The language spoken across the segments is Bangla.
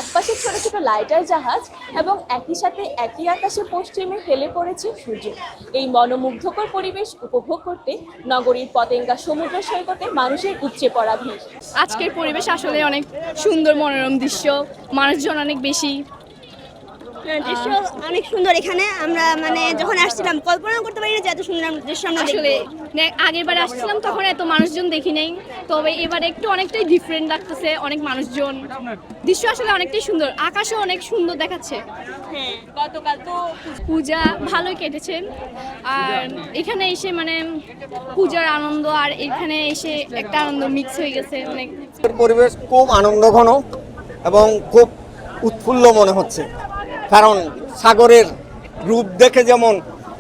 একপাশে ছোট ছোট লাইটার জাহাজ এবং একই সাথে একই আকাশে পশ্চিমে হেলে পড়েছে সূর্য। এই মনোমুগ্ধকর পরিবেশ উপভোগ করতে নগরীর পতেঙ্গা সমুদ্র সৈকতে মানুষের উপচে পড়া ভিড়। আজকের পরিবেশ আসলে অনেক সুন্দর, মনোরম দৃশ্য, মানুষজন অনেক বেশি। দৃশ্য অনেক সুন্দর। এখানে আমরা মানে যখন আসছিলাম কল্পনা করতে পারি না যে এত সুন্দর দৃশ্য আমরা আসলে দেখব। আগের বার আসছিলাম তখন এত মানুষজন দেখি নাই, তবে এবার একটু অনেকটাই ডিফারেন্ট লাগতেছে, অনেক মানুষজন, দৃশ্য আসলে অনেকটাই সুন্দর, আকাশও অনেক সুন্দর দেখাচ্ছে। হ্যাঁ, গতকাল তো পূজা ভালোই কেটেছে, আর এখানে এসে মানে পূজার আনন্দ আর এখানে এসে একটা আনন্দ মিক্স হয়ে গেছে অনেক। পরিবেশ খুব আনন্দঘন এবং খুব উৎফুল্ল মনে হচ্ছে, কারণ সাগরের রূপ দেখে যেমন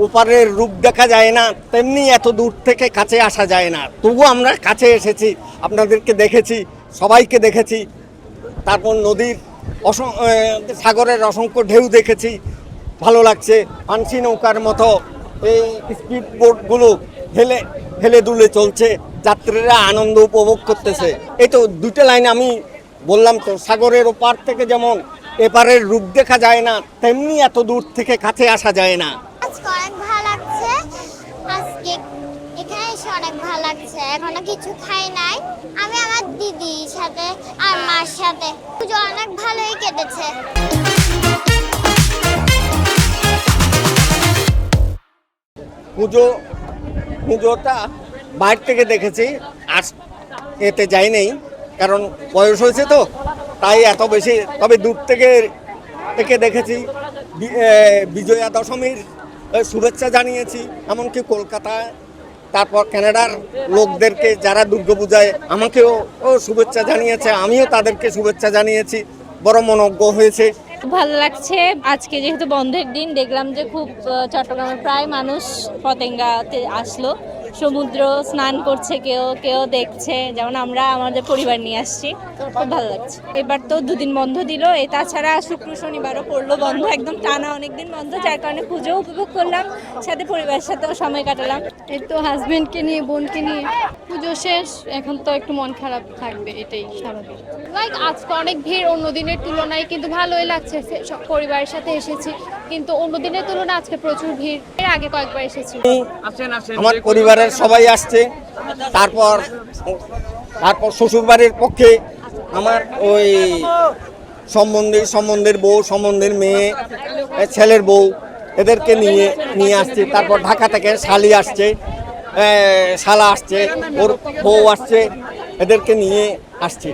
ওপারের রূপ দেখা যায় না, তেমনি এত দূর থেকে কাছে আসা যায় না। তবু আমরা কাছে এসেছি, আপনাদেরকে দেখেছি, সবাইকে দেখেছি। তারপর নদীর সাগরের অসংখ্য ঢেউ দেখেছি, ভালো লাগছে। পানসি নৌকার মতো এই স্পিড বোটগুলো হেলে হেলে দুলে চলছে, যাত্রীরা আনন্দ উপভোগ করতেছে। এই তো দুটো লাইন আমি বললাম তো, সাগরের ওপার থেকে যেমন এপারের রূপ দেখা যায় না, তেমনি এত দূর থেকে কাছে আসা যায় না। আজকে অনেক ভালো লাগছে। আজকে এখানে এসে অনেক ভালো লাগছে। এখনো কিছু খাই নাই। আমি আমার দিদির সাথে আর মার সাথে পুজো অনেক ভালোই কেটেছে। পুজোটা বাইরে থেকে দেখেছি, আর এতে যাই নেই, কারণ বয়স হয়েছে তো, তাই এত বেশি। তবে দূর থেকে দেখেছি। বিজয়া দশমীর শুভেচ্ছা জানিয়েছি, এমনকি কলকাতায়, তারপর কানাডার লোকদেরকে যারা দুর্গাপূজায় আমাকেও শুভেচ্ছা জানিয়েছে, আমিও তাদেরকে শুভেচ্ছা জানিয়েছি। বড় মনোজ্ঞ হয়েছে। খুব ভালো লাগছে। আজকে যেহেতু বন্ধের দিন, দেখলাম যে খুব চট্টগ্রামে প্রায় মানুষ পতেঙ্গাতে আসলো, সমুদ্র স্নান করছে, কেউ কেউ দেখছে, যেমন আমরা আমাদের পরিবার নিয়ে আসছি। খুব ভালো লাগছে। এবার তো দুদিন বন্ধ দিল, তাছাড়া শুক্র শনিবারও পড়লো বন্ধ, একদম টানা অনেকদিন বন্ধ, যার কারণে পুজো উপভোগ করলাম, সাথে পরিবারের সাথেও সময় কাটালাম। এই তো হাজবেন্ডকে নিয়ে, বোনকে নিয়ে পুজো শেষ, এখন তো একটু মন খারাপ থাকবে, এটাই স্বাভাবিক। আজকে অনেক ভিড় অন্য দিনের তুলনায়, কিন্তু ভালোই লাগছে। সব পরিবারের সাথে এসেছি, কিন্তু অন্য দিনের তুলনায় আজকে প্রচুর ভিড়। এর আগে কয়েকবার এসেছি। আমার পরিবারের সবাই আসছে। তারপর শ্বশুরবাড়ির পক্ষে আমার ওই সম্বন্ধের বউ, সম্বন্ধের মেয়ে, ছেলের বউ, এদেরকে নিয়ে আসছে। তারপর ঢাকা থেকে শালি আসছে, শালা আসছে, ওর বউ আসছে, এদেরকে নিয়ে আসছে।